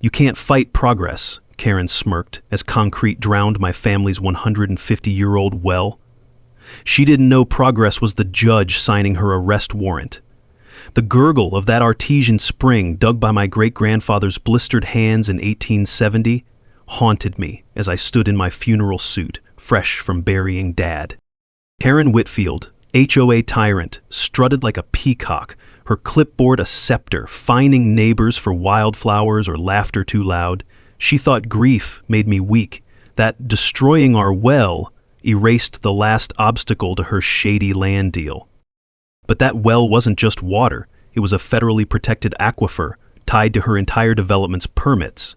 You can't fight progress, Karen smirked as concrete drowned my family's 150-year-old well. She didn't know progress was the judge signing her arrest warrant. The gurgle of that artesian spring dug by my great-grandfather's blistered hands in 1870 haunted me as I stood in my funeral suit, fresh from burying Dad. Karen Whitfield, HOA tyrant, strutted like a peacock, her clipboard a scepter, fining neighbors for wildflowers or laughter too loud. She thought grief made me weak, that destroying our well erased the last obstacle to her shady land deal. But that well wasn't just water, it was a federally protected aquifer tied to her entire development's permits.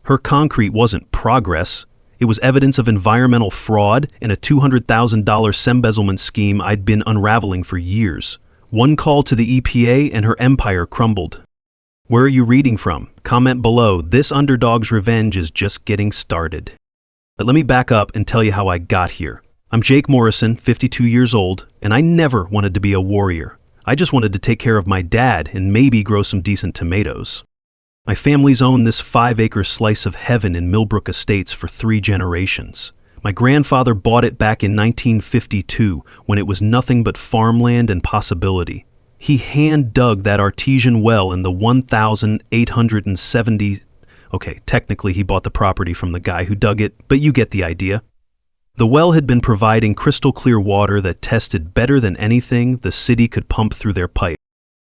Her concrete wasn't progress, it was evidence of environmental fraud and a $200,000 embezzlement scheme I'd been unraveling for years. One call to the EPA and her empire crumbled. Where are you reading from? Comment below. This underdog's revenge is just getting started. But let me back up and tell you how I got here. I'm Jake Morrison, 52 years old, and I never wanted to be a warrior. I just wanted to take care of my dad and maybe grow some decent tomatoes. My family's owned this 5-acre slice of heaven in Millbrook Estates for 3 generations. My grandfather bought it back in 1952 when it was nothing but farmland and possibility. He hand-dug that artesian well in the 1,870... Okay, technically he bought the property from the guy who dug it, but you get the idea. The well had been providing crystal-clear water that tested better than anything the city could pump through their pipe.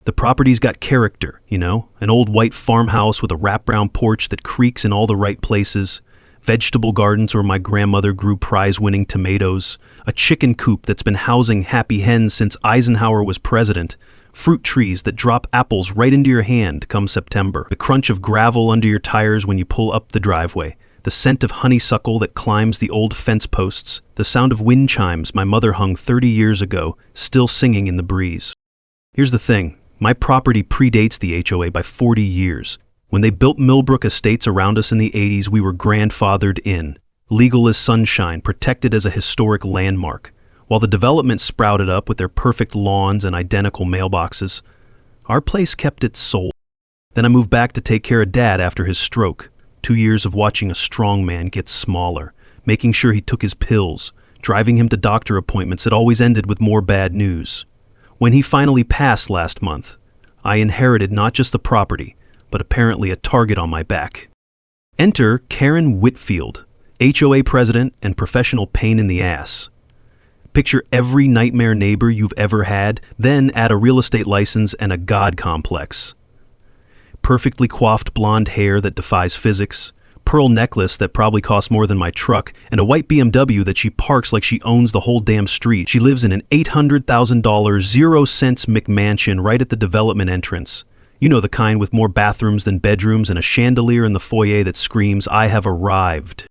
The property's got character, an old white farmhouse with a wraparound porch that creaks in all the right places, vegetable gardens where my grandmother grew prize-winning tomatoes, a chicken coop that's been housing happy hens since Eisenhower was president, fruit trees that drop apples right into your hand come September, the crunch of gravel under your tires when you pull up the driveway, the scent of honeysuckle that climbs the old fence posts, the sound of wind chimes my mother hung 30 years ago, still singing in the breeze. Here's the thing. My property predates the HOA by 40 years. When they built Millbrook Estates around us in the 80s, we were grandfathered in, legal as sunshine, protected as a historic landmark. While the development sprouted up with their perfect lawns and identical mailboxes, our place kept its soul. Then I moved back to take care of Dad after his stroke. 2 years of watching a strong man get smaller, making sure he took his pills, driving him to doctor appointments that always ended with more bad news. When he finally passed last month, I inherited not just the property, but apparently a target on my back. Enter Karen Whitfield, HOA president and professional pain in the ass. Picture every nightmare neighbor you've ever had, then add a real estate license and a god complex. Perfectly coiffed blonde hair that defies physics, pearl necklace that probably costs more than my truck, and a white BMW that she parks like she owns the whole damn street. She lives in an $800,000 0-cents McMansion right at the development entrance. You know, the kind with more bathrooms than bedrooms and a chandelier in the foyer that screams, "I have arrived."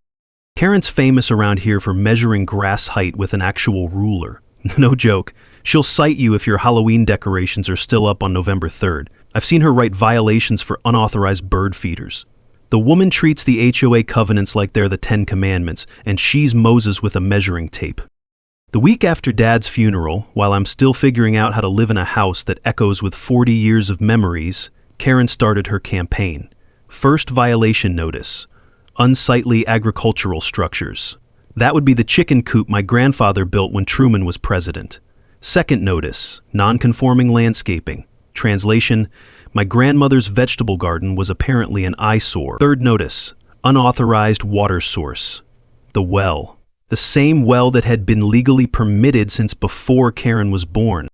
Karen's famous around here for measuring grass height with an actual ruler. No joke. She'll cite you if your Halloween decorations are still up on November 3rd. I've seen her write violations for unauthorized bird feeders. The woman treats the HOA covenants like they're the 10 Commandments, and she's Moses with a measuring tape. The week after Dad's funeral, while I'm still figuring out how to live in a house that echoes with 40 years of memories, Karen started her campaign. First violation notice: unsightly agricultural structures. That would be the chicken coop my grandfather built when Truman was president. Second notice: non-conforming landscaping. Translation: my grandmother's vegetable garden was apparently an eyesore. Third notice: unauthorized water source. The well. The same well that had been legally permitted since before Karen was born.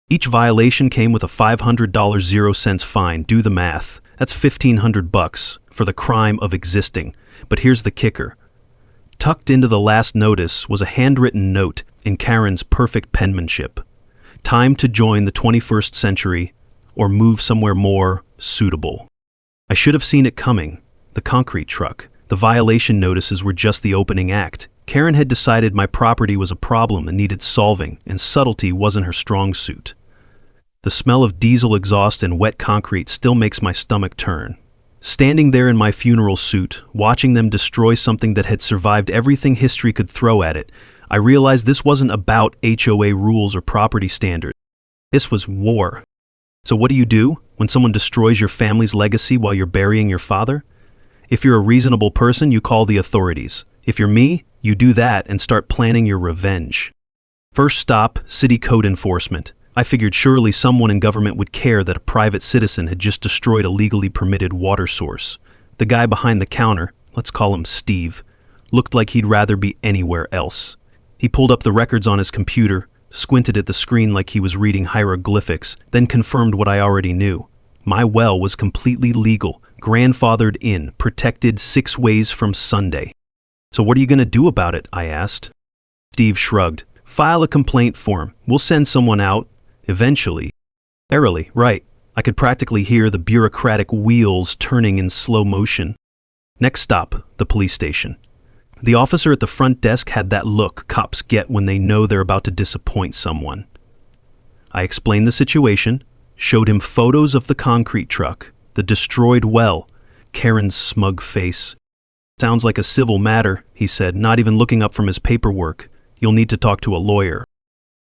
Each violation came with a $500 0-cents fine. Do the math. That's $1,500 for the crime of existing. But here's the kicker. Tucked into the last notice was a handwritten note in Karen's perfect penmanship. Time to join the 21st century or move somewhere more suitable. I should have seen it coming. The concrete truck. The violation notices were just the opening act. Karen had decided my property was a problem and needed solving, and subtlety wasn't her strong suit. The smell of diesel exhaust and wet concrete still makes my stomach turn. Standing there in my funeral suit, watching them destroy something that had survived everything history could throw at it, I realized this wasn't about HOA rules or property standards. This was war. So what do you do when someone destroys your family's legacy while you're burying your father? If you're a reasonable person, you call the authorities. If you're me, you do that and start planning your revenge. First stop, city code enforcement. I figured surely someone in government would care that a private citizen had just destroyed a legally permitted water source. The guy behind the counter, let's call him Steve, looked like he'd rather be anywhere else. He pulled up the records on his computer, squinted at the screen like he was reading hieroglyphics, then confirmed what I already knew. My well was completely legal, grandfathered in, protected 6 ways from Sunday. So what are you going to do about it? I asked. Steve shrugged. File a complaint form. We'll send someone out. Eventually. Airily, right. I could practically hear the bureaucratic wheels turning in slow motion. Next stop, the police station. The officer at the front desk had that look cops get when they know they're about to disappoint someone. I explained the situation, showed him photos of the concrete truck, the destroyed well, Karen's smug face. Sounds like a civil matter, he said, not even looking up from his paperwork. You'll need to talk to a lawyer.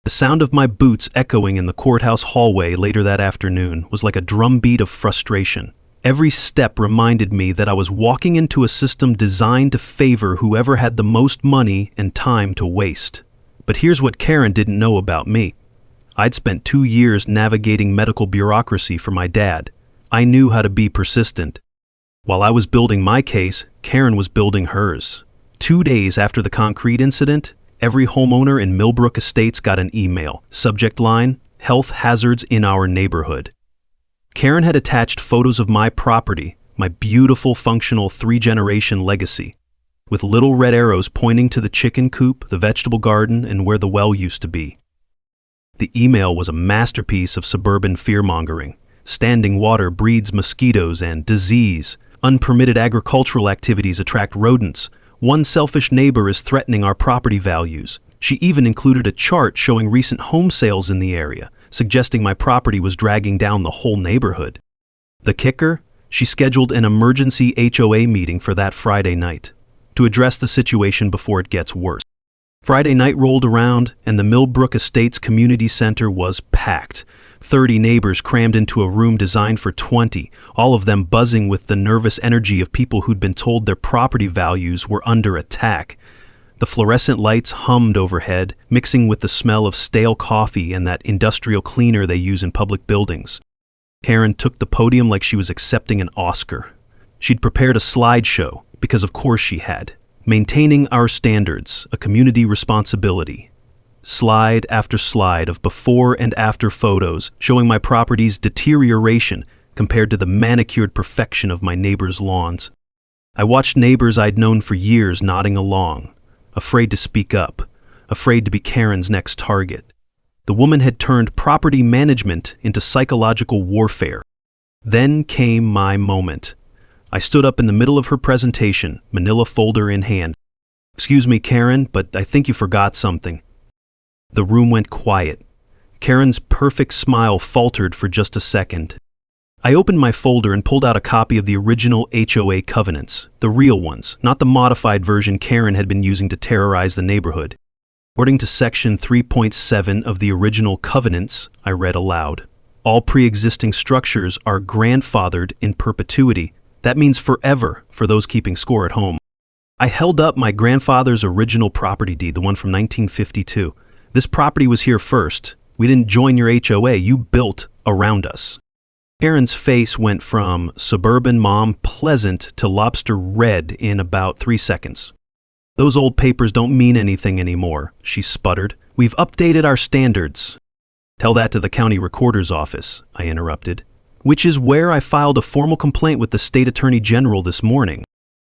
The sound of my boots echoing in the courthouse hallway later that afternoon was like a drumbeat of frustration. Every step reminded me that I was walking into a system designed to favor whoever had the most money and time to waste. But here's what Karen didn't know about me. I'd spent 2 years navigating medical bureaucracy for my dad. I knew how to be persistent. While I was building my case, Karen was building hers. 2 days after the concrete incident, every homeowner in Millbrook Estates got an email. Subject line, health hazards in our neighborhood. Karen had attached photos of my property, my beautiful functional 3-generation legacy, with little red arrows pointing to the chicken coop, the vegetable garden, and where the well used to be. The email was a masterpiece of suburban fear-mongering. Standing water breeds mosquitoes and disease. Unpermitted agricultural activities attract rodents. One selfish neighbor is threatening our property values. She even included a chart showing recent home sales in the area, suggesting my property was dragging down the whole neighborhood. The kicker? She scheduled an emergency HOA meeting for that Friday night to address the situation before it gets worse. Friday night rolled around, and the Millbrook Estates Community Center was packed. 30 neighbors crammed into a room designed for 20, all of them buzzing with the nervous energy of people who'd been told their property values were under attack. The fluorescent lights hummed overhead, mixing with the smell of stale coffee and that industrial cleaner they use in public buildings. Karen took the podium like she was accepting an Oscar. She'd prepared a slideshow, because of course she had. Maintaining our standards, a community responsibility. Slide after slide of before and after photos showing my property's deterioration compared to the manicured perfection of my neighbors' lawns. I watched neighbors I'd known for years nodding along, afraid to speak up, afraid to be Karen's next target. The woman had turned property management into psychological warfare. Then came my moment. I stood up in the middle of her presentation, manila folder in hand. "Excuse me, Karen, but I think you forgot something." The room went quiet. Karen's perfect smile faltered for just a second. I opened my folder and pulled out a copy of the original HOA covenants, the real ones, not the modified version Karen had been using to terrorize the neighborhood. According to Section 3.7 of the original covenants, I read aloud, all pre-existing structures are grandfathered in perpetuity. That means forever for those keeping score at home. I held up my grandfather's original property deed, the one from 1952. This property was here first. We didn't join your HOA, you built around us. Karen's face went from suburban mom pleasant to lobster red in about 3 seconds. "Those old papers don't mean anything anymore," she sputtered. "We've updated our standards." "Tell that to the county recorder's office," I interrupted. "Which is where I filed a formal complaint with the state attorney general this morning."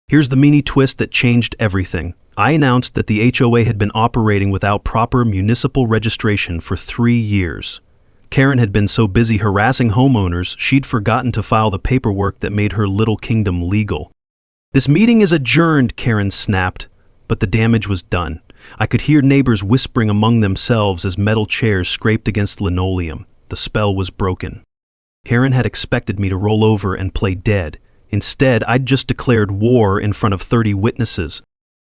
Here's the mini twist that changed everything. I announced that the HOA had been operating without proper municipal registration for 3 years. Karen had been so busy harassing homeowners, she'd forgotten to file the paperwork that made her little kingdom legal. "This meeting is adjourned," Karen snapped, but the damage was done. I could hear neighbors whispering among themselves as metal chairs scraped against linoleum. The spell was broken. Karen had expected me to roll over and play dead. Instead, I'd just declared war in front of 30 witnesses.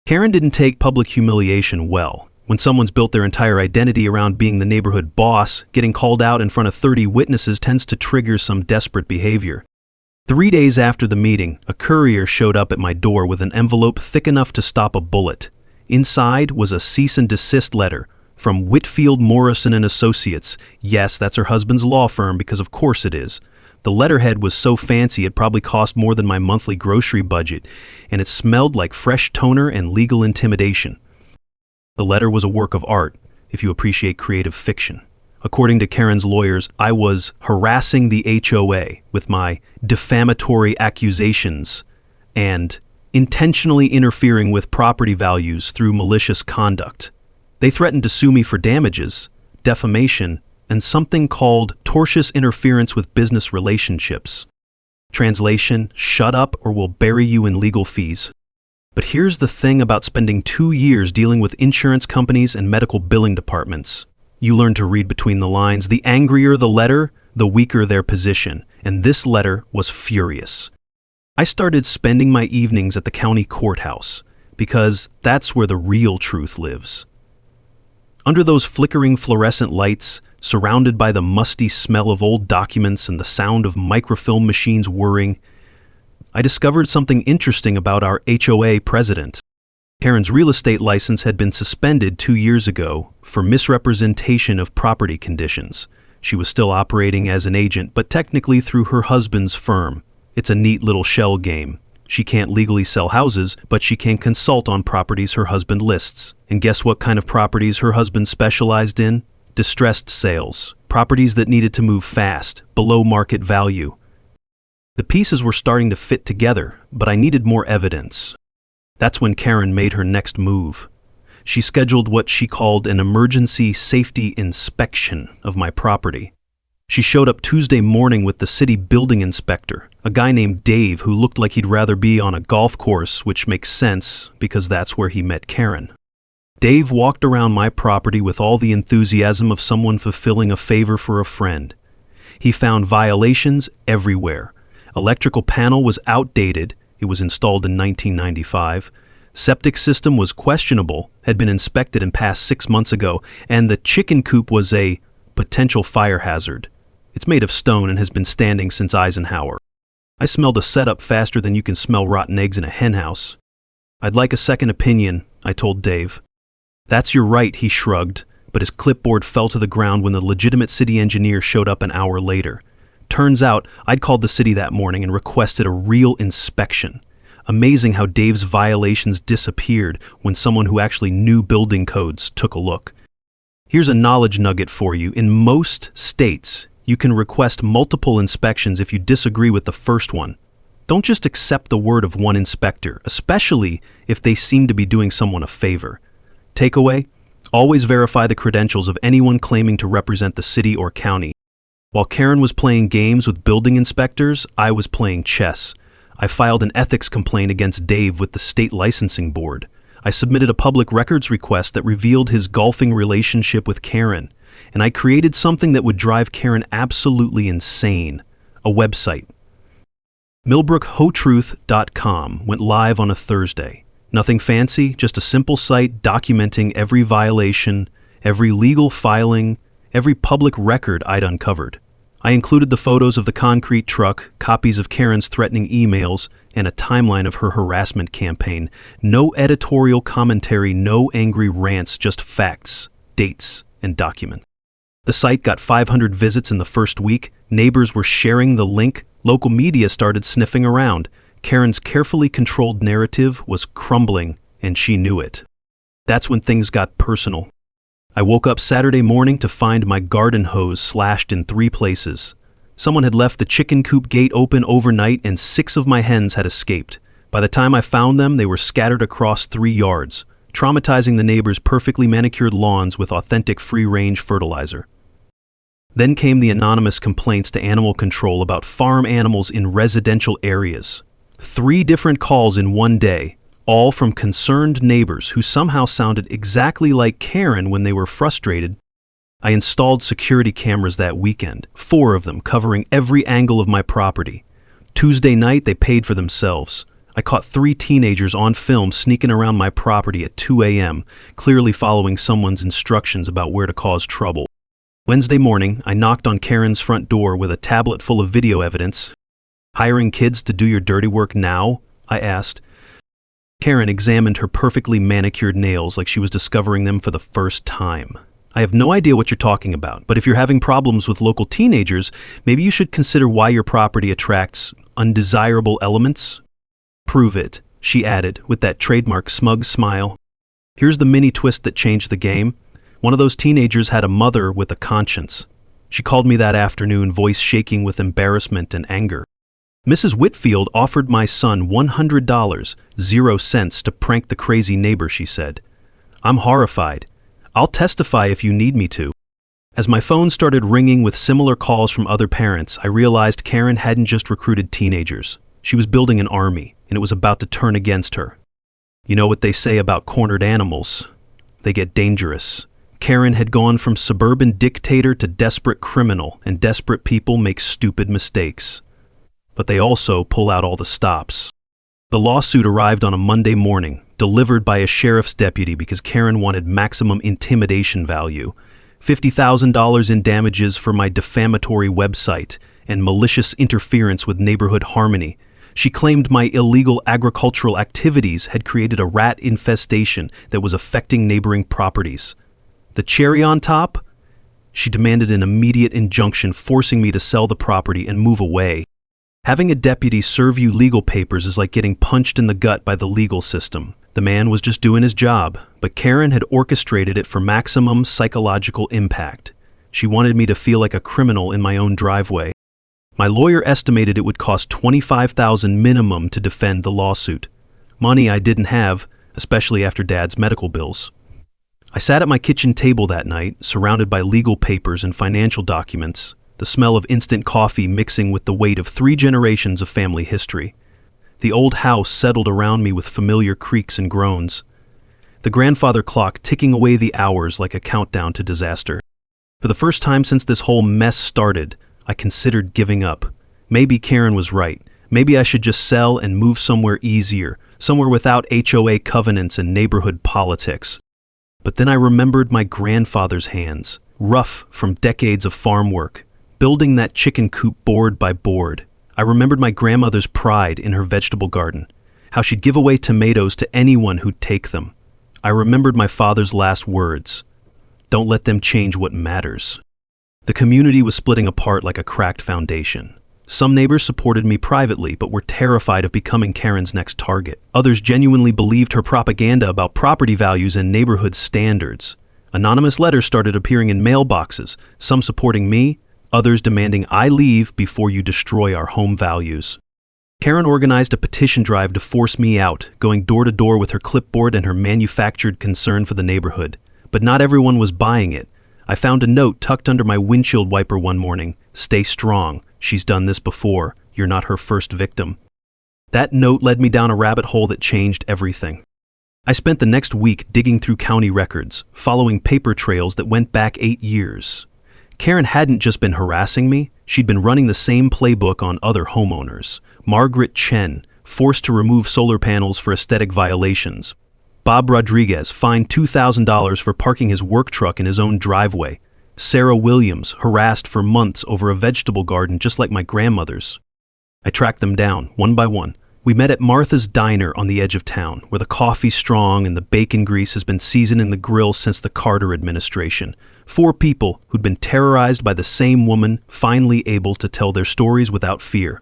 Karen didn't take public humiliation well. When someone's built their entire identity around being the neighborhood boss, getting called out in front of 30 witnesses tends to trigger some desperate behavior. 3 days after the meeting, a courier showed up at my door with an envelope thick enough to stop a bullet. Inside was a cease and desist letter from Whitfield Morrison and Associates. Yes, that's her husband's law firm, because of course it is. The letterhead was so fancy it probably cost more than my monthly grocery budget, and it smelled like fresh toner and legal intimidation. The letter was a work of art, if you appreciate creative fiction. According to Karen's lawyers, I was harassing the HOA with my defamatory accusations and intentionally interfering with property values through malicious conduct. They threatened to sue me for damages, defamation, and something called tortious interference with business relationships. Translation: shut up or we'll bury you in legal fees. But here's the thing about spending 2 years dealing with insurance companies and medical billing departments. You learn to read between the lines. The angrier the letter, the weaker their position, and this letter was furious. I started spending my evenings at the county courthouse, because that's where the real truth lives. Under those flickering fluorescent lights, surrounded by the musty smell of old documents and the sound of microfilm machines whirring, I discovered something interesting about our HOA president. Karen's real estate license had been suspended 2 years ago for misrepresentation of property conditions. She was still operating as an agent, but technically through her husband's firm. It's a neat little shell game. She can't legally sell houses, but she can consult on properties her husband lists. And guess what kind of properties her husband specialized in? Distressed sales. Properties that needed to move fast, below market value. The pieces were starting to fit together, but I needed more evidence. That's when Karen made her next move. She scheduled what she called an emergency safety inspection of my property. She showed up Tuesday morning with the city building inspector, a guy named Dave who looked like he'd rather be on a golf course, which makes sense because that's where he met Karen. Dave walked around my property with all the enthusiasm of someone fulfilling a favor for a friend. He found violations everywhere. Electrical panel was outdated. It was installed in 1995. Septic system was questionable, had been inspected and passed 6 months ago, and the chicken coop was a potential fire hazard. It's made of stone and has been standing since Eisenhower. I smelled a setup faster than you can smell rotten eggs in a henhouse. I'd like a second opinion, I told Dave. That's your right, he shrugged, but his clipboard fell to the ground when the legitimate city engineer showed up an hour later. Turns out, I'd called the city that morning and requested a real inspection. Amazing how Dave's violations disappeared when someone who actually knew building codes took a look. Here's a knowledge nugget for you. In most states, you can request multiple inspections if you disagree with the first one. Don't just accept the word of one inspector, especially if they seem to be doing someone a favor. Takeaway: always verify the credentials of anyone claiming to represent the city or county. While Karen was playing games with building inspectors, I was playing chess. I filed an ethics complaint against Dave with the state licensing board. I submitted a public records request that revealed his golfing relationship with Karen. And I created something that would drive Karen absolutely insane: a website. MillbrookHotruth.com went live on a Thursday. Nothing fancy, just a simple site documenting every violation, every legal filing, every public record I'd uncovered. I included the photos of the concrete truck, copies of Karen's threatening emails, and a timeline of her harassment campaign. No editorial commentary, no angry rants, just facts, dates, and documents. The site got 500 visits in the first week. Neighbors were sharing the link. Local media started sniffing around. Karen's carefully controlled narrative was crumbling, and she knew it. That's when things got personal. I woke up Saturday morning to find my garden hose slashed in 3 places. Someone had left the chicken coop gate open overnight and 6 of my hens had escaped. By the time I found them, they were scattered across 3 yards, traumatizing the neighbors' perfectly manicured lawns with authentic free-range fertilizer. Then came the anonymous complaints to animal control about farm animals in residential areas. 3 different calls in one day, all from concerned neighbors who somehow sounded exactly like Karen when they were frustrated. I installed security cameras that weekend, 4 of them covering every angle of my property. Tuesday night, they paid for themselves. I caught 3 teenagers on film sneaking around my property at 2 a.m., clearly following someone's instructions about where to cause trouble. Wednesday morning, I knocked on Karen's front door with a tablet full of video evidence. Hiring kids to do your dirty work now? I asked. Karen examined her perfectly manicured nails like she was discovering them for the first time. I have no idea what you're talking about, but if you're having problems with local teenagers, maybe you should consider why your property attracts undesirable elements. Prove it, she added with that trademark smug smile. Here's the mini twist that changed the game. One of those teenagers had a mother with a conscience. She called me that afternoon, voice shaking with embarrassment and anger. Mrs. Whitfield offered my son $100, 0 cents, to prank the crazy neighbor, she said. I'm horrified. I'll testify if you need me to. As my phone started ringing with similar calls from other parents, I realized Karen hadn't just recruited teenagers. She was building an army, and it was about to turn against her. You know what they say about cornered animals? They get dangerous. Karen had gone from suburban dictator to desperate criminal, and desperate people make stupid mistakes. But they also pull out all the stops. The lawsuit arrived on a Monday morning, delivered by a sheriff's deputy because Karen wanted maximum intimidation value, $50,000 in damages for my defamatory website, and malicious interference with neighborhood harmony. She claimed my illegal agricultural activities had created a rat infestation that was affecting neighboring properties. The cherry on top? She demanded an immediate injunction forcing me to sell the property and move away. Having a deputy serve you legal papers is like getting punched in the gut by the legal system. The man was just doing his job, but Karen had orchestrated it for maximum psychological impact. She wanted me to feel like a criminal in my own driveway. My lawyer estimated it would cost $25,000 minimum to defend the lawsuit. Money I didn't have, especially after Dad's medical bills. I sat at my kitchen table that night, surrounded by legal papers and financial documents, the smell of instant coffee mixing with the weight of 3 generations of family history. The old house settled around me with familiar creaks and groans. The grandfather clock ticking away the hours like a countdown to disaster. For the first time since this whole mess started, I considered giving up. Maybe Karen was right. Maybe I should just sell and move somewhere easier, somewhere without HOA covenants and neighborhood politics. But then I remembered my grandfather's hands, rough from decades of farm work, building that chicken coop board by board. I remembered my grandmother's pride in her vegetable garden, how she'd give away tomatoes to anyone who'd take them. I remembered my father's last words, "Don't let them change what matters." The community was splitting apart like a cracked foundation. Some neighbors supported me privately but were terrified of becoming Karen's next target. Others genuinely believed her propaganda about property values and neighborhood standards. Anonymous letters started appearing in mailboxes, some supporting me, others demanding I leave before you destroy our home values. Karen organized a petition drive to force me out, going door to door with her clipboard and her manufactured concern for the neighborhood. But not everyone was buying it. I found a note tucked under my windshield wiper one morning. "Stay strong. She's done this before. You're not her first victim." That note led me down a rabbit hole that changed everything. I spent the next week digging through county records, following paper trails that went back 8 years. Karen hadn't just been harassing me, she'd been running the same playbook on other homeowners. Margaret Chen, forced to remove solar panels for aesthetic violations. Bob Rodriguez, fined $2,000 for parking his work truck in his own driveway. Sarah Williams, harassed for months over a vegetable garden just like my grandmother's. I tracked them down, one by one. We met at Martha's Diner on the edge of town, where the coffee's strong and the bacon grease has been seasoned in the grill since the Carter administration. 4 people who'd been terrorized by the same woman, finally able to tell their stories without fear.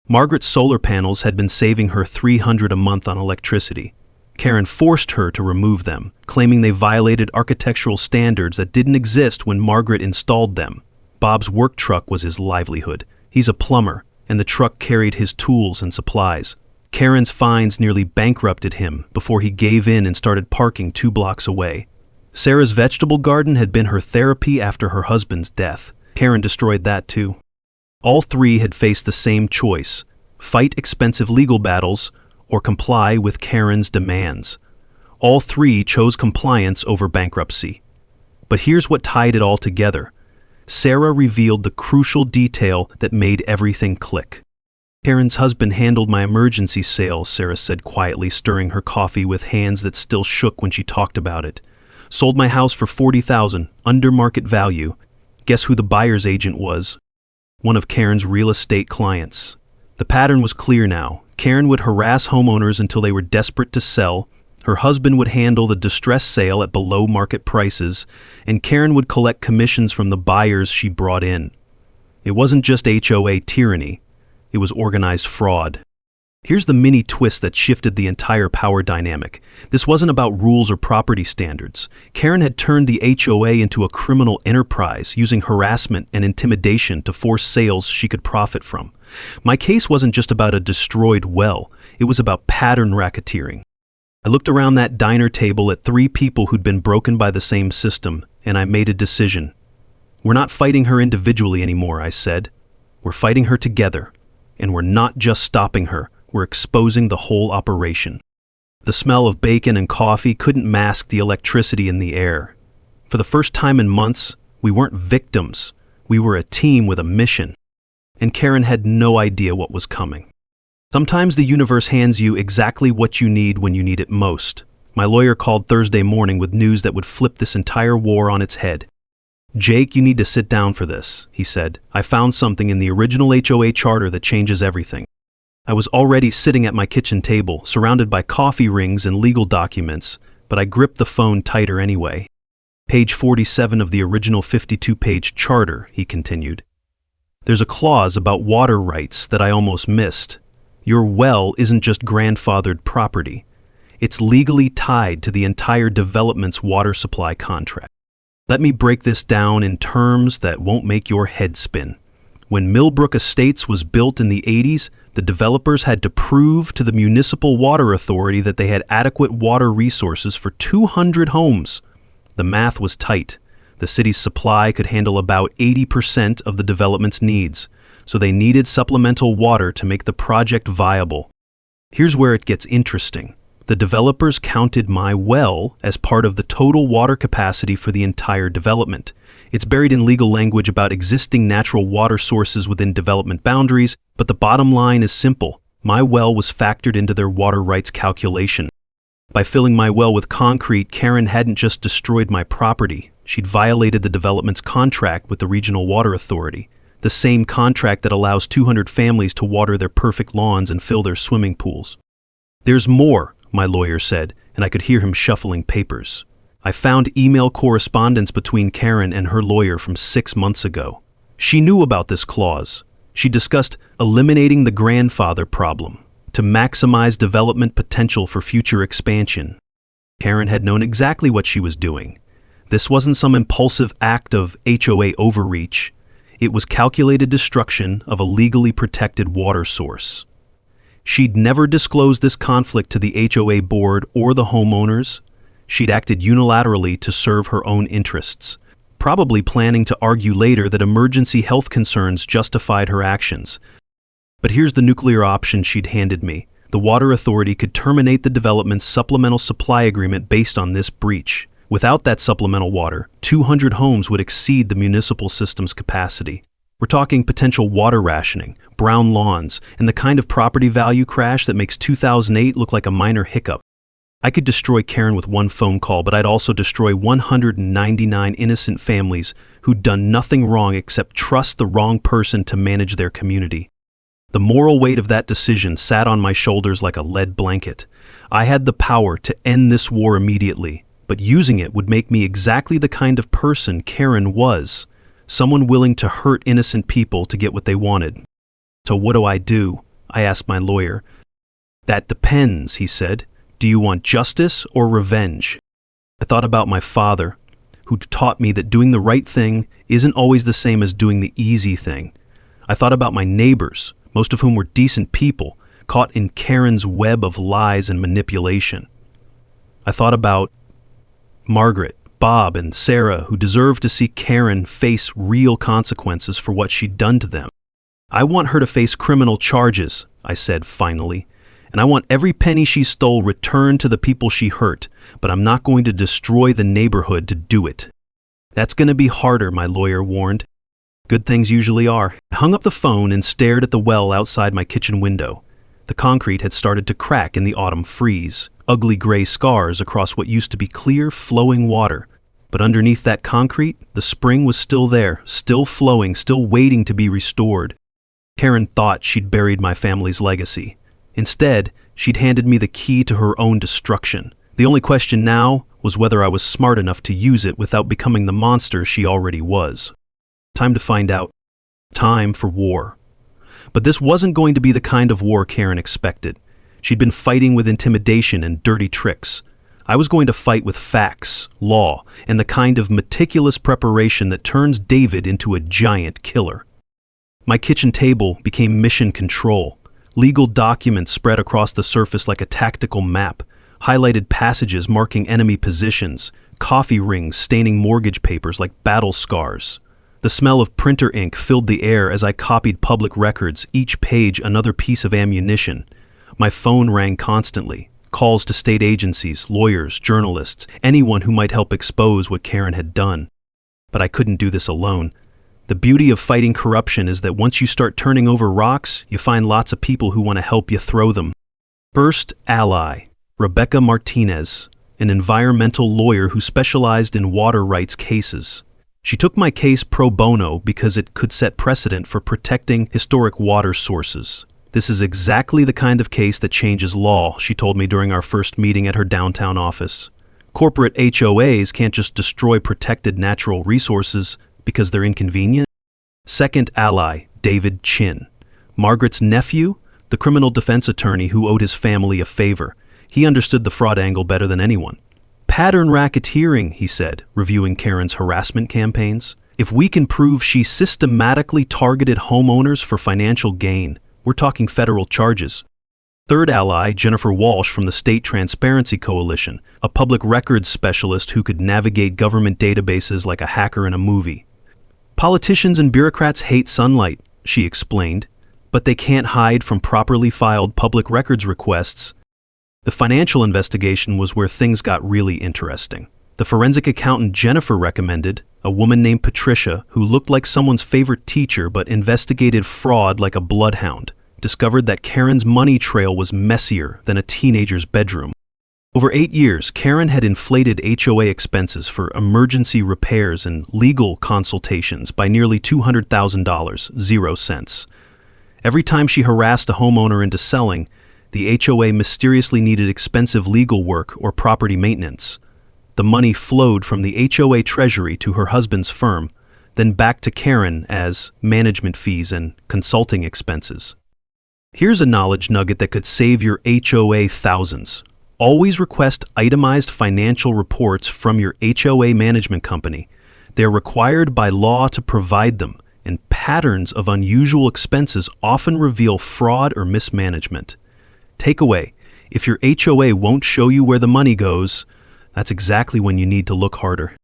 Margaret's solar panels had been saving her $300 a month on electricity. Karen forced her to remove them, claiming they violated architectural standards that didn't exist when Margaret installed them. Bob's work truck was his livelihood. He's a plumber, and the truck carried his tools and supplies. Karen's fines nearly bankrupted him before he gave in and started parking 2 blocks away. Sarah's vegetable garden had been her therapy after her husband's death. Karen destroyed that too. All 3 had faced the same choice: fight expensive legal battles or comply with Karen's demands. All 3 chose compliance over bankruptcy. But here's what tied it all together. Sarah revealed the crucial detail that made everything click. Karen's husband handled my emergency sales, Sarah said quietly, stirring her coffee with hands that still shook when she talked about it. Sold my house for $40,000, under market value. Guess who the buyer's agent was? One of Karen's real estate clients. The pattern was clear now. Karen would harass homeowners until they were desperate to sell. Her husband would handle the distress sale at below market prices, and Karen would collect commissions from the buyers she brought in. It wasn't just HOA tyranny, it was organized fraud. Here's the mini twist that shifted the entire power dynamic. This wasn't about rules or property standards. Karen had turned the HOA into a criminal enterprise, using harassment and intimidation to force sales she could profit from. My case wasn't just about a destroyed well, it was about pattern racketeering. I looked around that diner table at 3 people who'd been broken by the same system, and I made a decision. We're not fighting her individually anymore, I said. We're fighting her together, and we're not just stopping her. We're exposing the whole operation. The smell of bacon and coffee couldn't mask the electricity in the air. For the first time in months, we weren't victims. We were a team with a mission. And Karen had no idea what was coming. Sometimes the universe hands you exactly what you need when you need it most. My lawyer called Thursday morning with news that would flip this entire war on its head. "Jake, you need to sit down for this," he said. "I found something in the original HOA charter that changes everything." I was already sitting at my kitchen table, surrounded by coffee rings and legal documents, but I gripped the phone tighter anyway. "Page 47 of the original 52-page charter," he continued. "There's a clause about water rights that I almost missed. Your well isn't just grandfathered property. It's legally tied to the entire development's water supply contract. Let me break this down in terms that won't make your head spin. When Millbrook Estates was built in the 80s, the developers had to prove to the municipal water authority that they had adequate water resources for 200 homes. The math was tight. The city's supply could handle about 80% of the development's needs, so they needed supplemental water to make the project viable. Here's where it gets interesting. The developers counted my well as part of the total water capacity for the entire development. It's buried in legal language about existing natural water sources within development boundaries, but the bottom line is simple. My well was factored into their water rights calculation. By filling my well with concrete, Karen hadn't just destroyed my property. She'd violated the development's contract with the regional water authority, the same contract that allows 200 families to water their perfect lawns and fill their swimming pools. "There's more," my lawyer said, and I could hear him shuffling papers. I found email correspondence between Karen and her lawyer from 6 months ago. She knew about this clause. She discussed eliminating the grandfather problem to maximize development potential for future expansion. Karen had known exactly what she was doing. This wasn't some impulsive act of HOA overreach. It was calculated destruction of a legally protected water source. She'd never disclosed this conflict to the HOA board or the homeowners. She'd acted unilaterally to serve her own interests, probably planning to argue later that emergency health concerns justified her actions. But here's the nuclear option she'd handed me. The water authority could terminate the development's supplemental supply agreement based on this breach. Without that supplemental water, 200 homes would exceed the municipal system's capacity. We're talking potential water rationing, brown lawns, and the kind of property value crash that makes 2008 look like a minor hiccup. I could destroy Karen with one phone call, but I'd also destroy 199 innocent families who'd done nothing wrong except trust the wrong person to manage their community. The moral weight of that decision sat on my shoulders like a lead blanket. I had the power to end this war immediately, but using it would make me exactly the kind of person Karen was. Someone willing to hurt innocent people to get what they wanted. "So what do?" I asked my lawyer. "That depends," he said. "Do you want justice or revenge?" I thought about my father, who taught me that doing the right thing isn't always the same as doing the easy thing. I thought about my neighbors, most of whom were decent people, caught in Karen's web of lies and manipulation. I thought about Margaret, Bob, and Sarah, who deserved to see Karen face real consequences for what she'd done to them. "I want her to face criminal charges," I said finally, "and I want every penny she stole returned to the people she hurt, but I'm not going to destroy the neighborhood to do it." "That's going to be harder," my lawyer warned. Good things usually are. I hung up the phone and stared at the well outside my kitchen window. The concrete had started to crack in the autumn freeze, ugly gray scars across what used to be clear, flowing water. But underneath that concrete, the spring was still there, still flowing, still waiting to be restored. Karen thought she'd buried my family's legacy. Instead, she'd handed me the key to her own destruction. The only question now was whether I was smart enough to use it without becoming the monster she already was. Time to find out. Time for war. But this wasn't going to be the kind of war Karen expected. She'd been fighting with intimidation and dirty tricks. I was going to fight with facts, law, and the kind of meticulous preparation that turns David into a giant killer. My kitchen table became mission control. Legal documents spread across the surface like a tactical map, highlighted passages marking enemy positions, coffee rings staining mortgage papers like battle scars. The smell of printer ink filled the air as I copied public records, each page another piece of ammunition. My phone rang constantly. Calls to state agencies, lawyers, journalists, anyone who might help expose what Karen had done. But I couldn't do this alone. The beauty of fighting corruption is that once you start turning over rocks, you find lots of people who want to help you throw them. First ally, Rebecca Martinez, an environmental lawyer who specialized in water rights cases. She took my case pro bono because it could set precedent for protecting historic water sources. This is exactly the kind of case that changes law, she told me during our first meeting at her downtown office. Corporate HOAs can't just destroy protected natural resources because they're inconvenient. Second ally, David Chin. Margaret's nephew, the criminal defense attorney who owed his family a favor. He understood the fraud angle better than anyone. Pattern racketeering, he said, reviewing Karen's harassment campaigns. If we can prove she systematically targeted homeowners for financial gain, we're talking federal charges. Third ally, Jennifer Walsh from the State Transparency Coalition, a public records specialist who could navigate government databases like a hacker in a movie. Politicians and bureaucrats hate sunlight, she explained, but they can't hide from properly filed public records requests. The financial investigation was where things got really interesting. The forensic accountant Jennifer recommended, a woman named Patricia who looked like someone's favorite teacher but investigated fraud like a bloodhound, discovered that Karen's money trail was messier than a teenager's bedroom. Over 8 years, Karen had inflated HOA expenses for emergency repairs and legal consultations by nearly $200,000, 0 cents. Every time she harassed a homeowner into selling, the HOA mysteriously needed expensive legal work or property maintenance. The money flowed from the HOA treasury to her husband's firm, then back to Karen as management fees and consulting expenses. Here's a knowledge nugget that could save your HOA thousands. Always request itemized financial reports from your HOA management company. They're required by law to provide them, and patterns of unusual expenses often reveal fraud or mismanagement. Takeaway: if your HOA won't show you where the money goes, that's exactly when you need to look harder.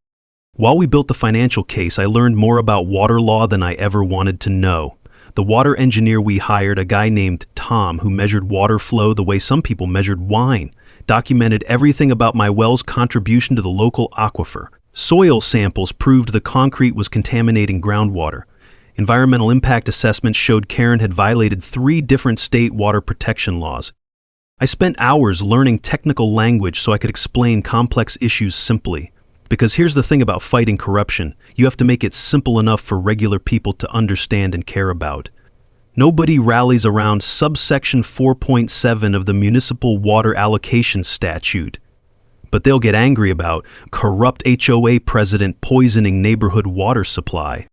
While we built the financial case, I learned more about water law than I ever wanted to know. The water engineer we hired, a guy named Tom, who measured water flow the way some people measured wine, documented everything about my well's contribution to the local aquifer. Soil samples proved the concrete was contaminating groundwater. Environmental impact assessments showed Karen had violated 3 different state water protection laws. I spent hours learning technical language so I could explain complex issues simply. Because here's the thing about fighting corruption, you have to make it simple enough for regular people to understand and care about. Nobody rallies around subsection 4.7 of the Municipal Water Allocation Statute, but they'll get angry about corrupt HOA president poisoning neighborhood water supply.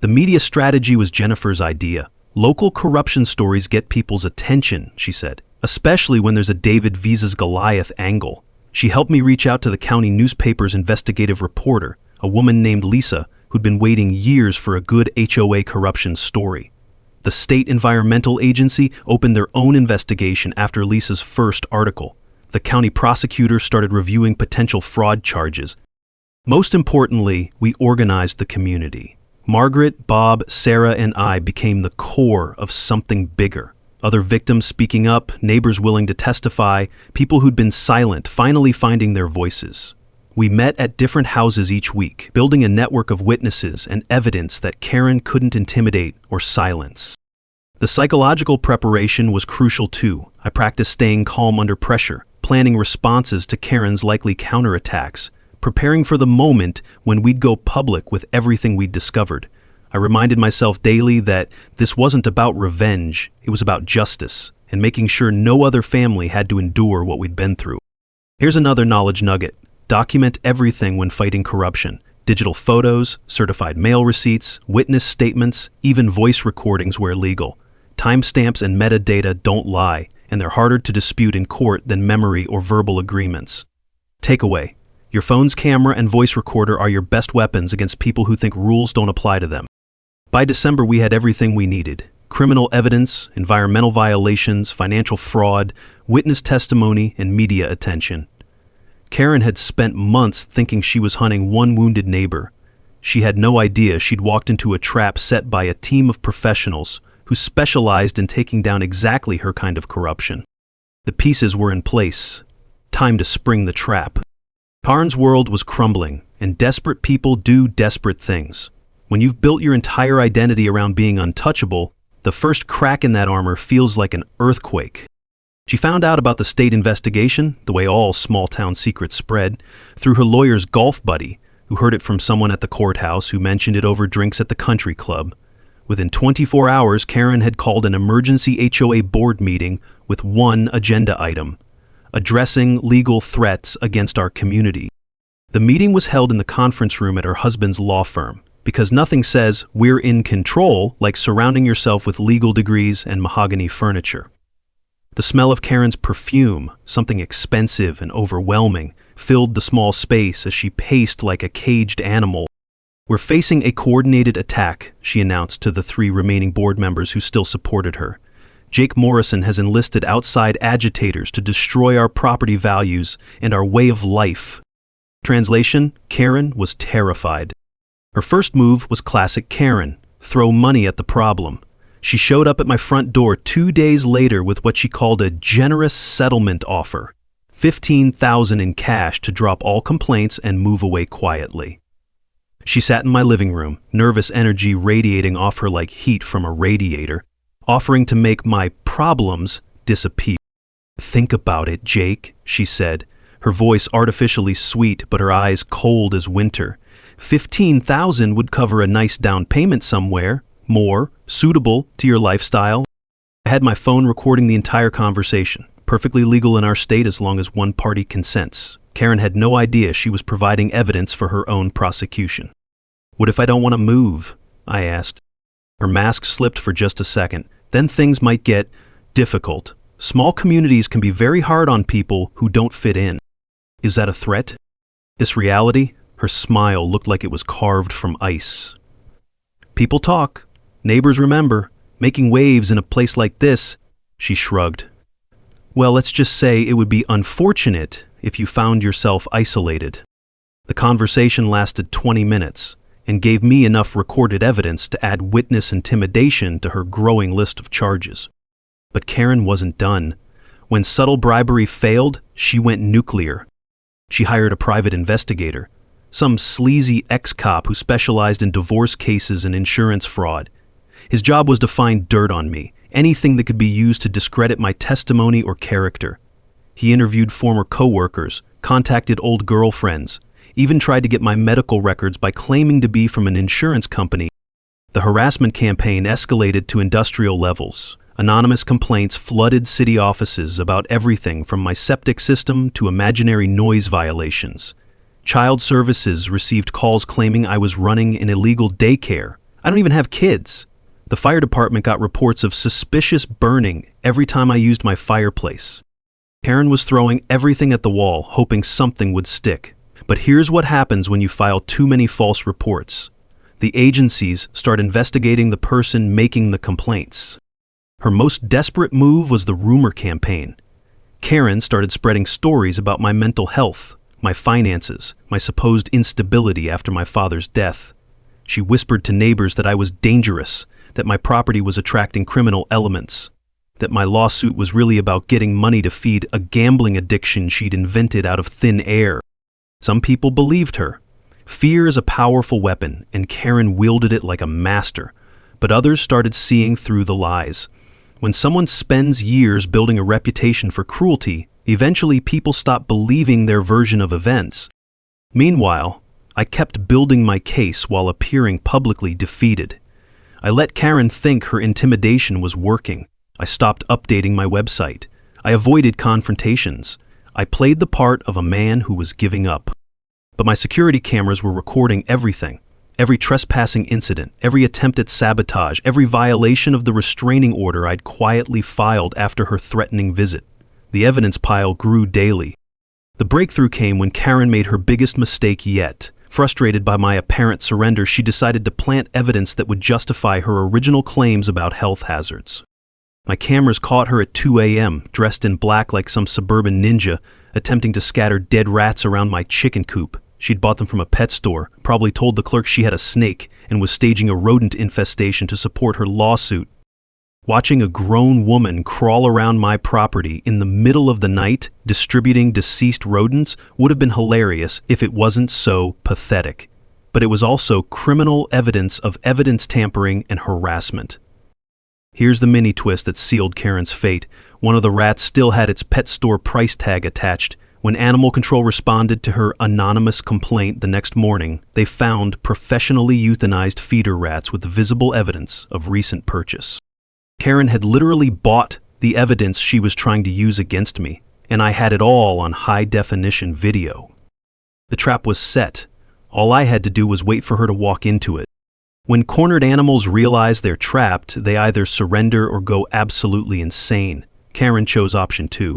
The media strategy was Jennifer's idea. Local corruption stories get people's attention, she said, especially when there's a David vs. Goliath angle. She helped me reach out to the county newspaper's investigative reporter, a woman named Lisa, who'd been waiting years for a good HOA corruption story. The State Environmental Agency opened their own investigation after Lisa's first article. The county prosecutor started reviewing potential fraud charges. Most importantly, we organized the community. Margaret, Bob, Sarah, and I became the core of something bigger. Other victims speaking up, neighbors willing to testify, people who'd been silent finally finding their voices. We met at different houses each week, building a network of witnesses and evidence that Karen couldn't intimidate or silence. The psychological preparation was crucial too. I practiced staying calm under pressure, planning responses to Karen's likely counterattacks, preparing for the moment when we'd go public with everything we'd discovered. I reminded myself daily that this wasn't about revenge, it was about justice, and making sure no other family had to endure what we'd been through. Here's another knowledge nugget. Document everything when fighting corruption. Digital photos, certified mail receipts, witness statements, even voice recordings where legal. Timestamps and metadata don't lie, and they're harder to dispute in court than memory or verbal agreements. Takeaway: your phone's camera and voice recorder are your best weapons against people who think rules don't apply to them. By December, we had everything we needed: criminal evidence, environmental violations, financial fraud, witness testimony, and media attention. Karen had spent months thinking she was hunting one wounded neighbor. She had no idea she'd walked into a trap set by a team of professionals who specialized in taking down exactly her kind of corruption. The pieces were in place. Time to spring the trap. Karen's world was crumbling, and desperate people do desperate things. When you've built your entire identity around being untouchable, the first crack in that armor feels like an earthquake. She found out about the state investigation, the way all small-town secrets spread, through her lawyer's golf buddy, who heard it from someone at the courthouse who mentioned it over drinks at the country club. Within 24 hours, Karen had called an emergency HOA board meeting with one agenda item: addressing legal threats against our community. The meeting was held in the conference room at her husband's law firm, because nothing says "we're in control" like surrounding yourself with legal degrees and mahogany furniture. The smell of Karen's perfume, something expensive and overwhelming, filled the small space as she paced like a caged animal. "We're facing a coordinated attack," she announced to the 3 remaining board members who still supported her. "Jake Morrison has enlisted outside agitators to destroy our property values and our way of life." Translation: Karen was terrified. Her first move was classic Karen: throw money at the problem. She showed up at my front door 2 days later with what she called a generous settlement offer: $15,000 in cash to drop all complaints and move away quietly. She sat in my living room, nervous energy radiating off her like heat from a radiator, offering to make my problems disappear. "Think about it, Jake," she said, her voice artificially sweet but her eyes cold as winter. $15,000 would cover a nice down payment somewhere, more suitable to your lifestyle. I had my phone recording the entire conversation, perfectly legal in our state as long as one party consents. Karen had no idea she was providing evidence for her own prosecution. "What if I don't want to move?" I asked. Her mask slipped for just a second. "Then things might get difficult. Small communities can be very hard on people who don't fit in." "Is that a threat?" This reality, her smile looked like it was carved from ice. "People talk. Neighbors remember. Making waves in a place like this," she shrugged. "Well, let's just say it would be unfortunate if you found yourself isolated." The conversation lasted 20 minutes and gave me enough recorded evidence to add witness intimidation to her growing list of charges. But Karen wasn't done. When subtle bribery failed, she went nuclear. She hired a private investigator, some sleazy ex-cop who specialized in divorce cases and insurance fraud. His job was to find dirt on me, anything that could be used to discredit my testimony or character. He interviewed former coworkers, contacted old girlfriends, even tried to get my medical records by claiming to be from an insurance company. The harassment campaign escalated to industrial levels. Anonymous complaints flooded city offices about everything from my septic system to imaginary noise violations. Child Services received calls claiming I was running an illegal daycare. I don't even have kids. The fire department got reports of suspicious burning every time I used my fireplace. Karen was throwing everything at the wall, hoping something would stick. But here's what happens when you file too many false reports. The agencies start investigating the person making the complaints. Her most desperate move was the rumor campaign. Karen started spreading stories about my mental health, my finances, my supposed instability after my father's death. She whispered to neighbors that I was dangerous, that my property was attracting criminal elements, that my lawsuit was really about getting money to feed a gambling addiction she'd invented out of thin air. Some people believed her. Fear is a powerful weapon, and Karen wielded it like a master. But others started seeing through the lies. When someone spends years building a reputation for cruelty, eventually people stop believing their version of events. Meanwhile, I kept building my case while appearing publicly defeated. I let Karen think her intimidation was working. I stopped updating my website. I avoided confrontations. I played the part of a man who was giving up. But my security cameras were recording everything. Every trespassing incident, every attempt at sabotage, every violation of the restraining order I'd quietly filed after her threatening visit. The evidence pile grew daily. The breakthrough came when Karen made her biggest mistake yet. Frustrated by my apparent surrender, she decided to plant evidence that would justify her original claims about health hazards. My cameras caught her at 2 a.m., dressed in black like some suburban ninja, attempting to scatter dead rats around my chicken coop. She'd bought them from a pet store, probably told the clerk she had a snake, and was staging a rodent infestation to support her lawsuit. Watching a grown woman crawl around my property in the middle of the night, distributing deceased rodents, would have been hilarious if it wasn't so pathetic. But it was also criminal evidence of evidence tampering and harassment. Here's the mini twist that sealed Karen's fate. One of the rats still had its pet store price tag attached. When animal control responded to her anonymous complaint the next morning, they found professionally euthanized feeder rats with visible evidence of recent purchase. Karen had literally bought the evidence she was trying to use against me, and I had it all on high-definition video. The trap was set. All I had to do was wait for her to walk into it. When cornered animals realize they're trapped, they either surrender or go absolutely insane. Karen chose option 2.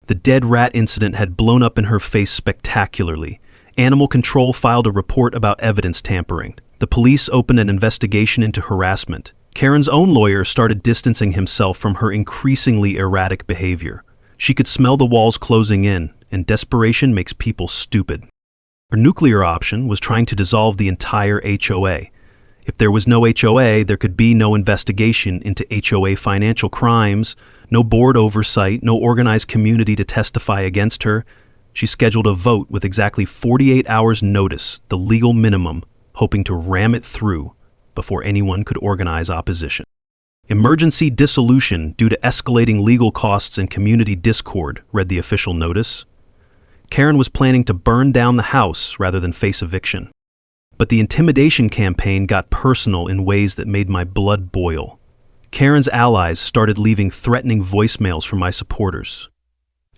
The dead rat incident had blown up in her face spectacularly. Animal control filed a report about evidence tampering. The police opened an investigation into harassment. Karen's own lawyer started distancing himself from her increasingly erratic behavior. She could smell the walls closing in, and desperation makes people stupid. Her nuclear option was trying to dissolve the entire HOA. If there was no HOA, there could be no investigation into HOA financial crimes, no board oversight, no organized community to testify against her. She scheduled a vote with exactly 48 hours' notice, the legal minimum, hoping to ram it through before anyone could organize opposition. Emergency dissolution due to escalating legal costs and community discord, read the official notice. Karen was planning to burn down the house rather than face eviction. But the intimidation campaign got personal in ways that made my blood boil. Karen's allies started leaving threatening voicemails from my supporters.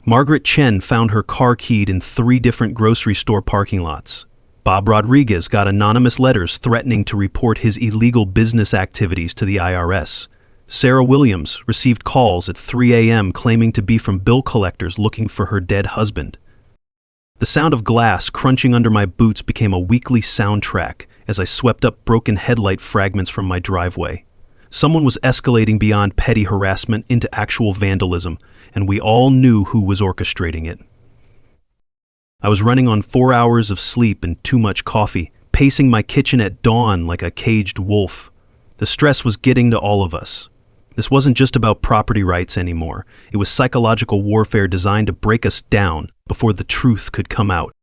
Margaret Chen found her car keyed in 3 different grocery store parking lots. Bob Rodriguez got anonymous letters threatening to report his illegal business activities to the IRS. Sarah Williams received calls at 3 a.m. claiming to be from bill collectors looking for her dead husband. The sound of glass crunching under my boots became a weekly soundtrack as I swept up broken headlight fragments from my driveway. Someone was escalating beyond petty harassment into actual vandalism, and we all knew who was orchestrating it. I was running on 4 hours of sleep and too much coffee, pacing my kitchen at dawn like a caged wolf. The stress was getting to all of us. This wasn't just about property rights anymore. It was psychological warfare designed to break us down before the truth could come out.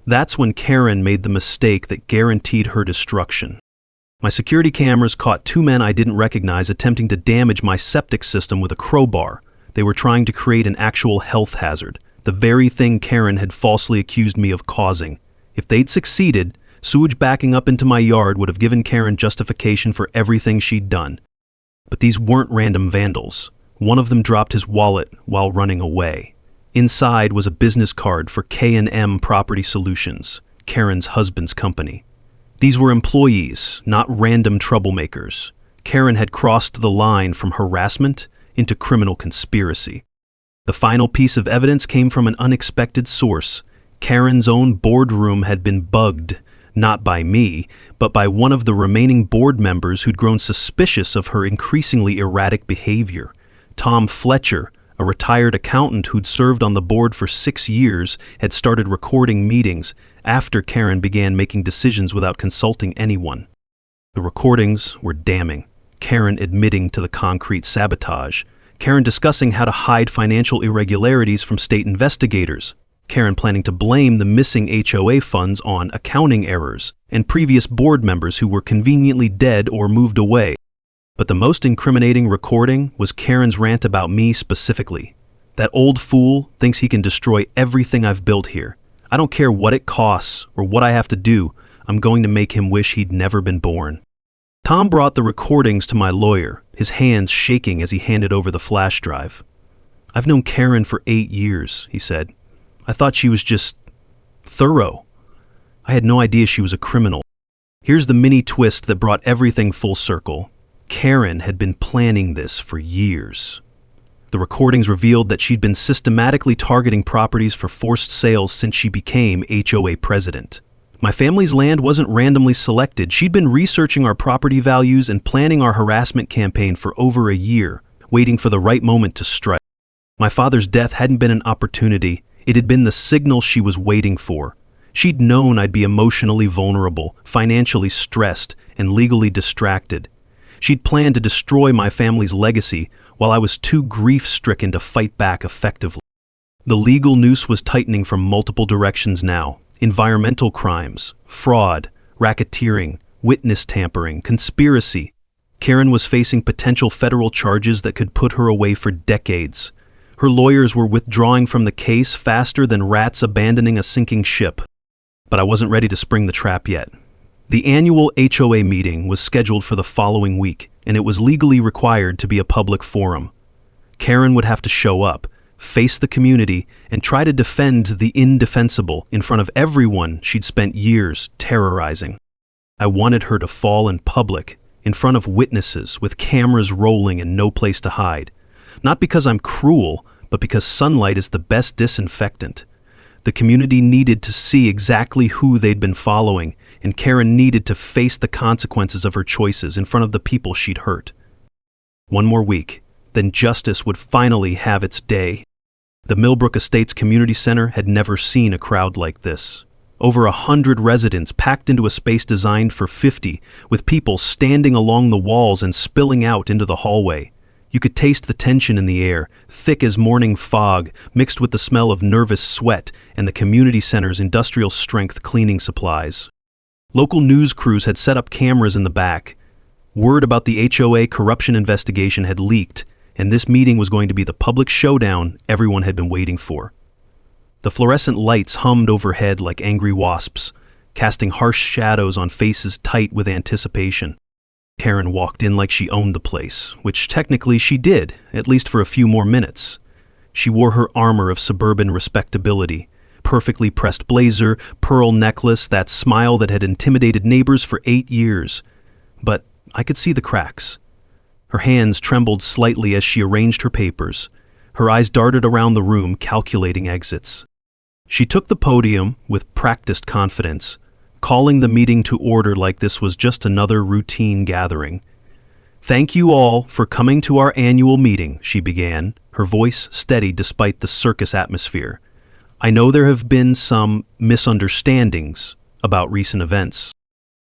That's when Karen made the mistake that guaranteed her destruction. My security cameras caught 2 men I didn't recognize attempting to damage my septic system with a crowbar. They were trying to create an actual health hazard, the very thing Karen had falsely accused me of causing. If they'd succeeded, sewage backing up into my yard would have given Karen justification for everything she'd done. But these weren't random vandals. One of them dropped his wallet while running away. Inside was a business card for K&M Property Solutions, Karen's husband's company. These were employees, not random troublemakers. Karen had crossed the line from harassment into criminal conspiracy. The final piece of evidence came from an unexpected source. Karen's own boardroom had been bugged, not by me, but by one of the remaining board members who'd grown suspicious of her increasingly erratic behavior. Tom Fletcher, a retired accountant who'd served on the board for 6 years, had started recording meetings after Karen began making decisions without consulting anyone. The recordings were damning. Karen admitting to the concrete sabotage. Karen discussing how to hide financial irregularities from state investigators. Karen planning to blame the missing HOA funds on accounting errors and previous board members who were conveniently dead or moved away. But the most incriminating recording was Karen's rant about me specifically. That old fool thinks he can destroy everything I've built here. I don't care what it costs or what I have to do. I'm going to make him wish he'd never been born. Tom brought the recordings to my lawyer, his hands shaking as he handed over the flash drive. I've known Karen for 8 years, he said. I thought she was just thorough. I had no idea she was a criminal. Here's the mini twist that brought everything full circle. Karen had been planning this for years. The recordings revealed that she'd been systematically targeting properties for forced sales since she became HOA president. My family's land wasn't randomly selected. She'd been researching our property values and planning our harassment campaign for over a year, waiting for the right moment to strike. My father's death hadn't been an opportunity. It had been the signal she was waiting for. She'd known I'd be emotionally vulnerable, financially stressed, and legally distracted. She'd planned to destroy my family's legacy while I was too grief-stricken to fight back effectively. The legal noose was tightening from multiple directions now. Environmental crimes, fraud, racketeering, witness tampering, conspiracy. Karen was facing potential federal charges that could put her away for decades. Her lawyers were withdrawing from the case faster than rats abandoning a sinking ship. But I wasn't ready to spring the trap yet. The annual HOA meeting was scheduled for the following week, and it was legally required to be a public forum. Karen would have to show up, face the community, and try to defend the indefensible in front of everyone she'd spent years terrorizing. I wanted her to fall in public, in front of witnesses, with cameras rolling and no place to hide. Not because I'm cruel, but because sunlight is the best disinfectant. The community needed to see exactly who they'd been following, and Karen needed to face the consequences of her choices in front of the people she'd hurt. One more week, then justice would finally have its day. The Millbrook Estates Community Center had never seen a crowd like this. Over 100 residents packed into a space designed for 50, with people standing along the walls and spilling out into the hallway. You could taste the tension in the air, thick as morning fog, mixed with the smell of nervous sweat and the community center's industrial-strength cleaning supplies. Local news crews had set up cameras in the back. Word about the HOA corruption investigation had leaked, and this meeting was going to be the public showdown everyone had been waiting for. The fluorescent lights hummed overhead like angry wasps, casting harsh shadows on faces tight with anticipation. Karen walked in like she owned the place, which technically she did, at least for a few more minutes. She wore her armor of suburban respectability, perfectly pressed blazer, pearl necklace, that smile that had intimidated neighbors for 8 years. But I could see the cracks. Her hands trembled slightly as she arranged her papers. Her eyes darted around the room, calculating exits. She took the podium with practiced confidence, calling the meeting to order like this was just another routine gathering. "Thank you all for coming to our annual meeting," she began, her voice steady despite the circus atmosphere. "I know there have been some misunderstandings about recent events."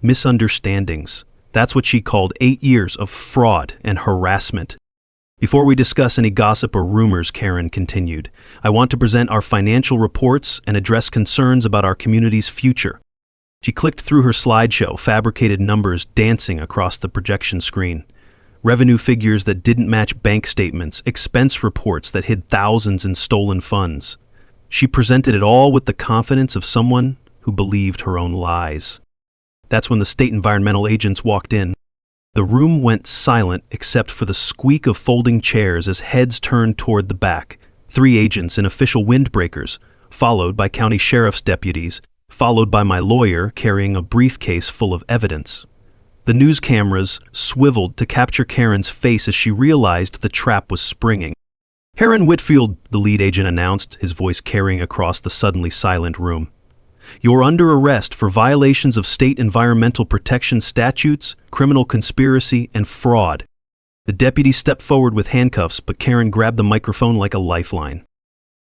Misunderstandings. That's what she called 8 years of fraud and harassment. "Before we discuss any gossip or rumors," Karen continued, "I want to present our financial reports and address concerns about our community's future." She clicked through her slideshow, fabricated numbers dancing across the projection screen. Revenue figures that didn't match bank statements, expense reports that hid thousands in stolen funds. She presented it all with the confidence of someone who believed her own lies. That's when the state environmental agents walked in. The room went silent except for the squeak of folding chairs as heads turned toward the back. 3 agents in official windbreakers, followed by county sheriff's deputies, followed by my lawyer carrying a briefcase full of evidence. The news cameras swiveled to capture Karen's face as she realized the trap was springing. "Heron Whitfield," the lead agent announced, his voice carrying across the suddenly silent room. "You're under arrest for violations of state environmental protection statutes, criminal conspiracy, and fraud." The deputy stepped forward with handcuffs, but Karen grabbed the microphone like a lifeline.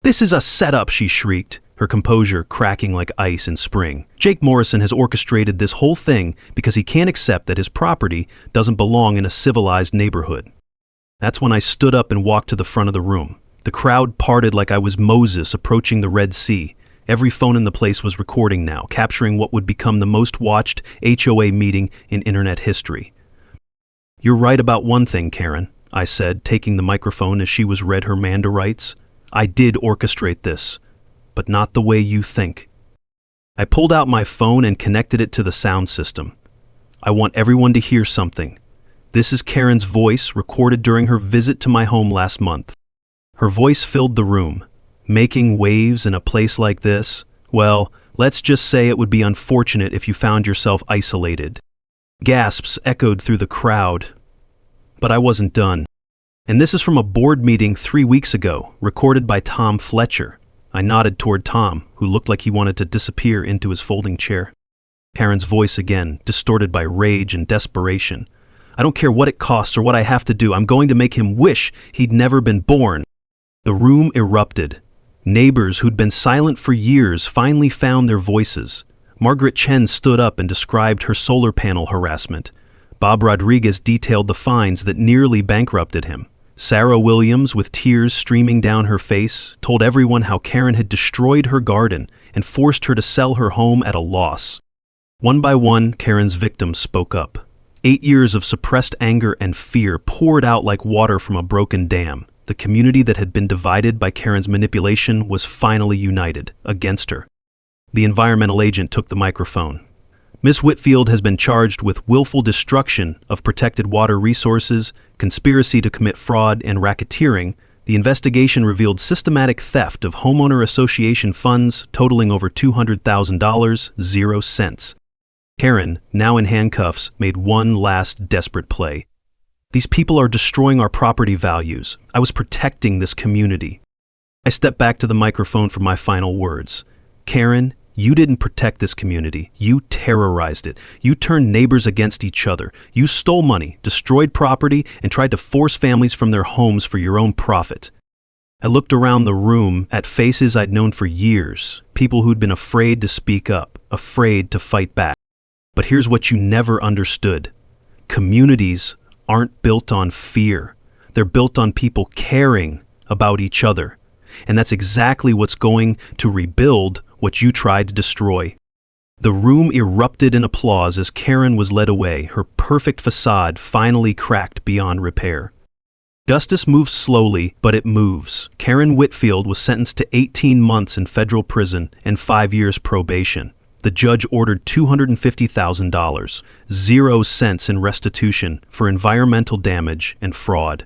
"This is a setup," she shrieked, her composure cracking like ice in spring. "Jake Morrison has orchestrated this whole thing because he can't accept that his property doesn't belong in a civilized neighborhood." That's when I stood up and walked to the front of the room. The crowd parted like I was Moses approaching the Red Sea. Every phone in the place was recording now, capturing what would become the most watched HOA meeting in internet history. "You're right about one thing, Karen," I said, taking the microphone as she was read her Manda rights. "I did orchestrate this, but not the way you think." I pulled out my phone and connected it to the sound system. I want everyone to hear something. This is Karen's voice, recorded during her visit to my home last month. Her voice filled the room. Making waves in a place like this? Well, let's just say it would be unfortunate if you found yourself isolated. Gasps echoed through the crowd. But I wasn't done. And this is from a board meeting 3 weeks ago, recorded by Tom Fletcher. I nodded toward Tom, who looked like he wanted to disappear into his folding chair. Karen's voice again, distorted by rage and desperation. I don't care what it costs or what I have to do. I'm going to make him wish he'd never been born. The room erupted. Neighbors who'd been silent for years finally found their voices. Margaret Chen stood up and described her solar panel harassment. Bob Rodriguez detailed the fines that nearly bankrupted him. Sarah Williams, with tears streaming down her face, told everyone how Karen had destroyed her garden and forced her to sell her home at a loss. One by one, Karen's victims spoke up. 8 years of suppressed anger and fear poured out like water from a broken dam. The community that had been divided by Karen's manipulation was finally united against her. The environmental agent took the microphone. Miss Whitfield has been charged with willful destruction of protected water resources, conspiracy to commit fraud, and racketeering. The investigation revealed systematic theft of homeowner association funds totaling over $200,000, 0 cents. Karen, now in handcuffs, made one last desperate play. These people are destroying our property values. I was protecting this community. I stepped back to the microphone for my final words. Karen, you didn't protect this community. You terrorized it. You turned neighbors against each other. You stole money, destroyed property, and tried to force families from their homes for your own profit. I looked around the room at faces I'd known for years, people who'd been afraid to speak up, afraid to fight back. But here's what you never understood. Communities aren't built on fear. They're built on people caring about each other. And that's exactly what's going to rebuild what you tried to destroy. The room erupted in applause as Karen was led away, her perfect facade finally cracked beyond repair. Justice moves slowly, but it moves. Karen Whitfield was sentenced to 18 months in federal prison and 5 years probation. The judge ordered $250,000, 0 cents in restitution for environmental damage and fraud.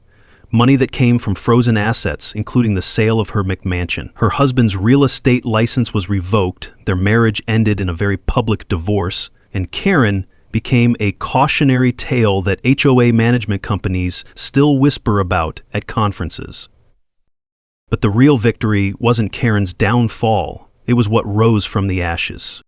Money that came from frozen assets, including the sale of her McMansion. Her husband's real estate license was revoked, their marriage ended in a very public divorce, and Karen became a cautionary tale that HOA management companies still whisper about at conferences. But the real victory wasn't Karen's downfall, it was what rose from the ashes.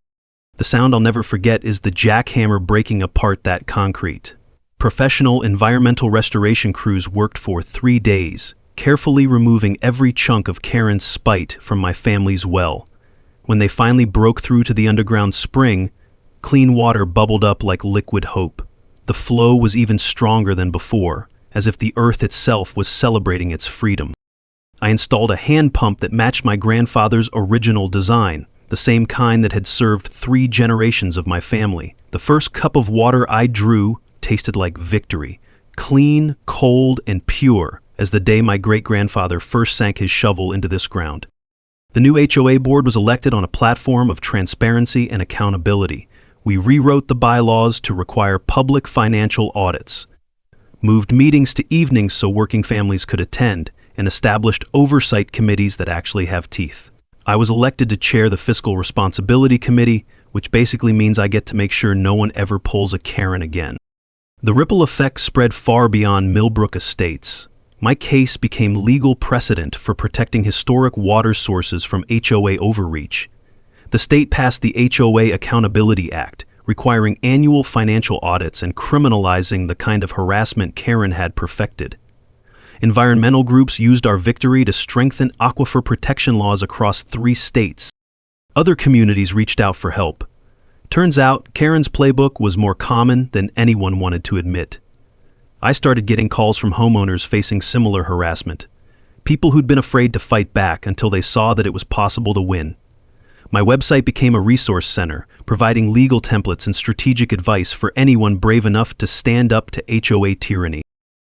The sound I'll never forget is the jackhammer breaking apart that concrete. Professional environmental restoration crews worked for 3 days, carefully removing every chunk of Karen's spite from my family's well. When they finally broke through to the underground spring, clean water bubbled up like liquid hope. The flow was even stronger than before, as if the earth itself was celebrating its freedom. I installed a hand pump that matched my grandfather's original design, the same kind that had served 3 generations of my family. The first cup of water I drew tasted like victory, clean, cold, and pure as the day my great-grandfather first sank his shovel into this ground. The new HOA board was elected on a platform of transparency and accountability. We rewrote the bylaws to require public financial audits, moved meetings to evenings so working families could attend, and established oversight committees that actually have teeth. I was elected to chair the Fiscal Responsibility Committee, which basically means I get to make sure no one ever pulls a Karen again. The ripple effect spread far beyond Millbrook Estates. My case became legal precedent for protecting historic water sources from HOA overreach. The state passed the HOA Accountability Act, requiring annual financial audits and criminalizing the kind of harassment Karen had perfected. Environmental groups used our victory to strengthen aquifer protection laws across 3 states. Other communities reached out for help. Turns out, Karen's playbook was more common than anyone wanted to admit. I started getting calls from homeowners facing similar harassment. People who'd been afraid to fight back until they saw that it was possible to win. My website became a resource center, providing legal templates and strategic advice for anyone brave enough to stand up to HOA tyranny.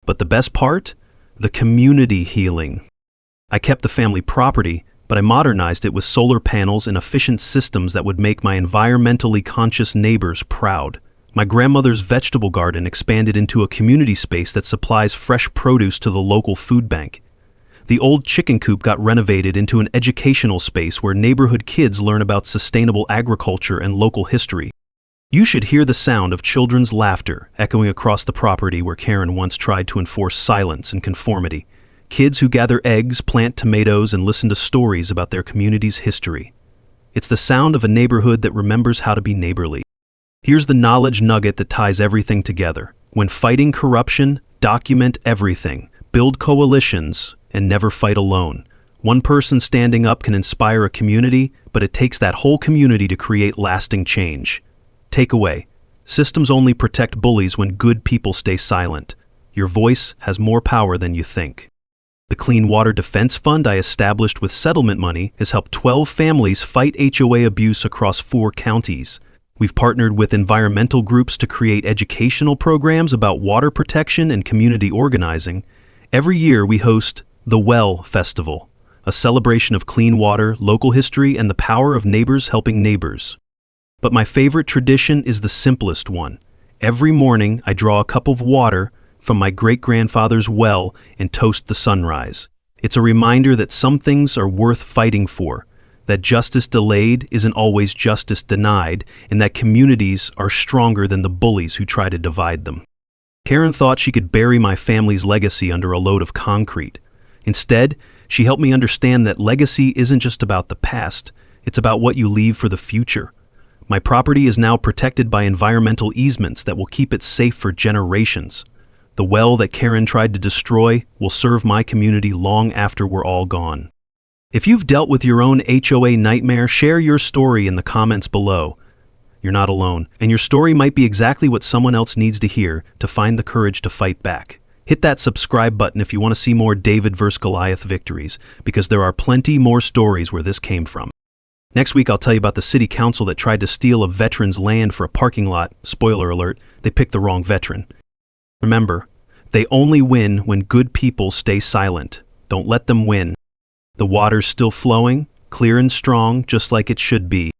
But the best part? The community healing. I kept the family property, but I modernized it with solar panels and efficient systems that would make my environmentally conscious neighbors proud. My grandmother's vegetable garden expanded into a community space that supplies fresh produce to the local food bank. The old chicken coop got renovated into an educational space where neighborhood kids learn about sustainable agriculture and local history. You should hear the sound of children's laughter echoing across the property where Karen once tried to enforce silence and conformity. Kids who gather eggs, plant tomatoes, and listen to stories about their community's history. It's the sound of a neighborhood that remembers how to be neighborly. Here's the knowledge nugget that ties everything together. When fighting corruption, document everything, build coalitions, and never fight alone. One person standing up can inspire a community, but it takes that whole community to create lasting change. Takeaway: systems only protect bullies when good people stay silent. Your voice has more power than you think. The Clean Water Defense Fund I established with settlement money has helped 12 families fight HOA abuse across 4 counties. We've partnered with environmental groups to create educational programs about water protection and community organizing. Every year we host the Well Festival, a celebration of clean water, local history, and the power of neighbors helping neighbors. But my favorite tradition is the simplest one. Every morning I draw a cup of water from my great-grandfather's well and toast the sunrise. It's a reminder that some things are worth fighting for, that justice delayed isn't always justice denied, and that communities are stronger than the bullies who try to divide them. Karen thought she could bury my family's legacy under a load of concrete. Instead, she helped me understand that legacy isn't just about the past, it's about what you leave for the future. My property is now protected by environmental easements that will keep it safe for generations. The well that Karen tried to destroy will serve my community long after we're all gone. If you've dealt with your own HOA nightmare, share your story in the comments below. You're not alone, and your story might be exactly what someone else needs to hear to find the courage to fight back. Hit that subscribe button if you want to see more David vs. Goliath victories, because there are plenty more stories where this came from. Next week I'll tell you about the city council that tried to steal a veteran's land for a parking lot. Spoiler alert, they picked the wrong veteran. Remember, they only win when good people stay silent. Don't let them win. The water's still flowing, clear and strong, just like it should be.